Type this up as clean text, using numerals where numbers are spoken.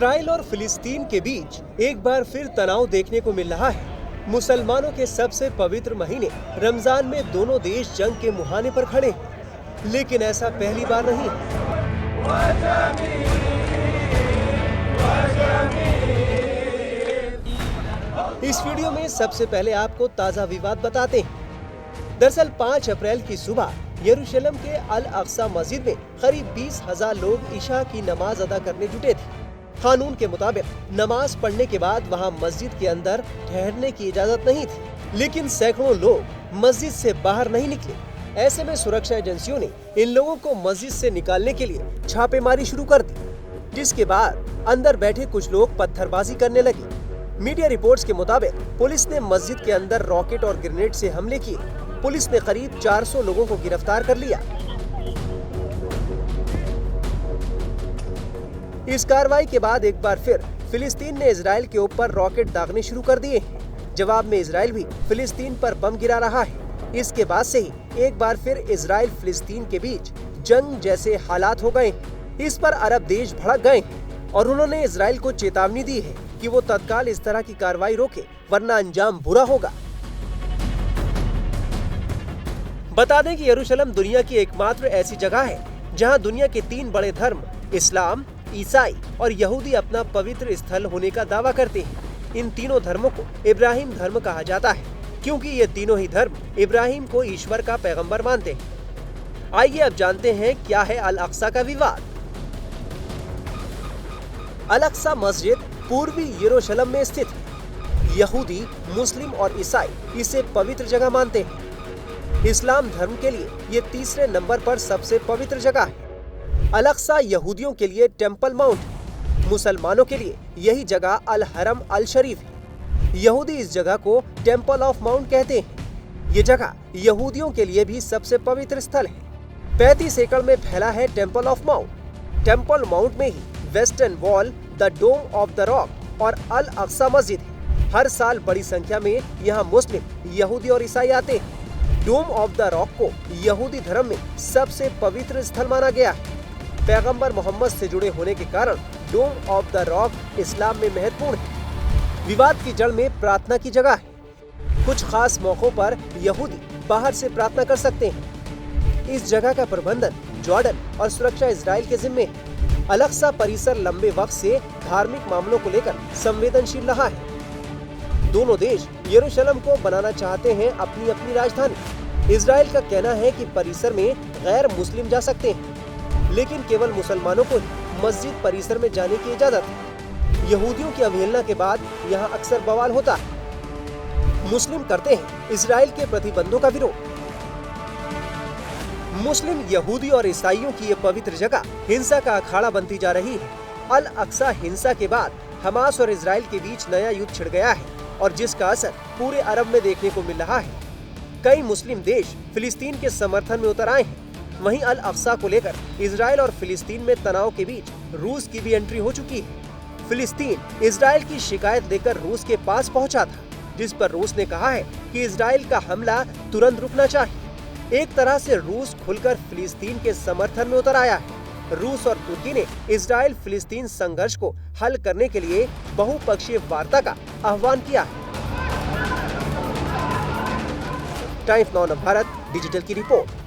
Israel और फिलिस्तीन के बीच एक बार फिर तनाव देखने को मिल रहा है। मुसलमानों के सबसे पवित्र महीने रमजान में दोनों देश जंग के मुहाने पर खड़े हैं, लेकिन ऐसा पहली बार नहीं है। इस वीडियो में सबसे पहले आपको ताजा विवाद बताते हैं। दरअसल 5 अप्रैल की सुबह यरूशलेम के अल अक्सा मस्जिद में करीब 20,000 लोग इशा की नमाज अदा करने जुटे थे। कानून के मुताबिक नमाज पढ़ने के बाद वहां मस्जिद के अंदर ठहरने की इजाजत नहीं थी, लेकिन सैकड़ों लोग मस्जिद से बाहर नहीं निकले। ऐसे में सुरक्षा एजेंसियों ने इन लोगों को मस्जिद से निकालने के लिए छापेमारी शुरू कर दी, जिसके बाद अंदर बैठे कुछ लोग पत्थरबाजी करने लगे। मीडिया रिपोर्ट्स के मुताबिक पुलिस ने मस्जिद के अंदर रॉकेट और ग्रेनेड से हमले किए। पुलिस ने करीब 400 लोगों को गिरफ्तार कर लिया। इस कार्रवाई के बाद एक बार फिर फिलिस्तीन ने इजराइल के ऊपर रॉकेट दागने शुरू कर दिए हैं। जवाब में इजराइल भी फिलिस्तीन पर बम गिरा रहा है। इसके बाद से ही एक बार फिर इजराइल फिलिस्तीन के बीच जंग जैसे हालात हो गए। इस पर अरब देश भड़क गए और उन्होंने इजराइल को चेतावनी दी है कि वो तत्काल इस तरह की कार्रवाई रोके, वरना अंजाम बुरा होगा। बता दें कि यरूशलेम दुनिया की एकमात्र ऐसी जगह है जहां दुनिया के 3 बड़े धर्म इस्लाम, ईसाई और यहूदी अपना पवित्र स्थल होने का दावा करते हैं। इन तीनों धर्मों को इब्राहिम धर्म कहा जाता है, क्योंकि ये तीनों ही धर्म इब्राहिम को ईश्वर का पैगंबर मानते हैं। आइए अब जानते हैं क्या है अल अक्सा का विवाद। अल अक्सा मस्जिद पूर्वी यरूशलेम में स्थित है। यहूदी, मुस्लिम और ईसाई इसे पवित्र जगह मानते हैं। इस्लाम धर्म के लिए ये तीसरे नंबर पर सबसे पवित्र जगह है। अल अक्सा यहूदियों के लिए टेम्पल माउंट है। मुसलमानों के लिए यही जगह अल हरम अल शरीफ है। यहूदी इस जगह को टेम्पल ऑफ माउंट कहते हैं। ये जगह यहूदियों के लिए भी सबसे पवित्र स्थल है। 35 एकड़ में फैला है temple of mount. Temple mount में ही western wall, the dome of the rock और अल अक्सा मस्जिद है। हर साल बड़ी संख्या में यहाँ मुस्लिम, यहूदी और ईसाई आते हैं। डोम ऑफ द रॉक को यहूदी धर्म में सबसे पवित्र स्थल माना गया है। पैगंबर मोहम्मद से जुड़े होने के कारण डोम ऑफ द रॉक इस्लाम में महत्वपूर्ण है। विवाद की जड़ में प्रार्थना की जगह है। कुछ खास मौकों पर यहूदी बाहर से प्रार्थना कर सकते हैं। इस जगह का प्रबंधन जॉर्डन और सुरक्षा इजराइल के जिम्मे है। अल अक्सा परिसर लंबे वक्त से धार्मिक मामलों को लेकर संवेदनशील रहा है। दोनों देश यरूशलेम को बनाना चाहते हैं अपनी अपनी राजधानी। इजराइल का कहना है कि परिसर में गैर मुस्लिम जा सकते हैं, लेकिन केवल मुसलमानों को मस्जिद परिसर में जाने की इजाजत है। यहूदियों की अवहेलना के बाद यहाँ अक्सर बवाल होता है। मुस्लिम करते हैं इजराइल के प्रतिबंधों का विरोध। मुस्लिम, यहूदी और ईसाइयों की ये पवित्र जगह हिंसा का अखाड़ा बनती जा रही है। अल अक्सा हिंसा के बाद हमास और इजराइल के बीच नया युद्ध छिड़ गया है और जिसका असर पूरे अरब में देखने को मिल रहा है। कई मुस्लिम देश फिलिस्तीन के समर्थन में उतर आए हैं। वहीं अल अक्सा को लेकर इजराइल और फिलिस्तीन में तनाव के बीच रूस की भी एंट्री हो चुकी है। फिलिस्तीन इजराइल की शिकायत लेकर रूस के पास पहुंचा था, जिस पर रूस ने कहा है कि इजराइल का हमला तुरंत रुकना चाहिए। एक तरह से रूस खुलकर फिलिस्तीन के समर्थन में उतर आया है। रूस और तुर्की ने इजराइल फिलिस्तीन संघर्ष को हल करने के लिए बहुपक्षीय वार्ता का आह्वान किया है। टाइम्स नाउ भारत डिजिटल की रिपोर्ट।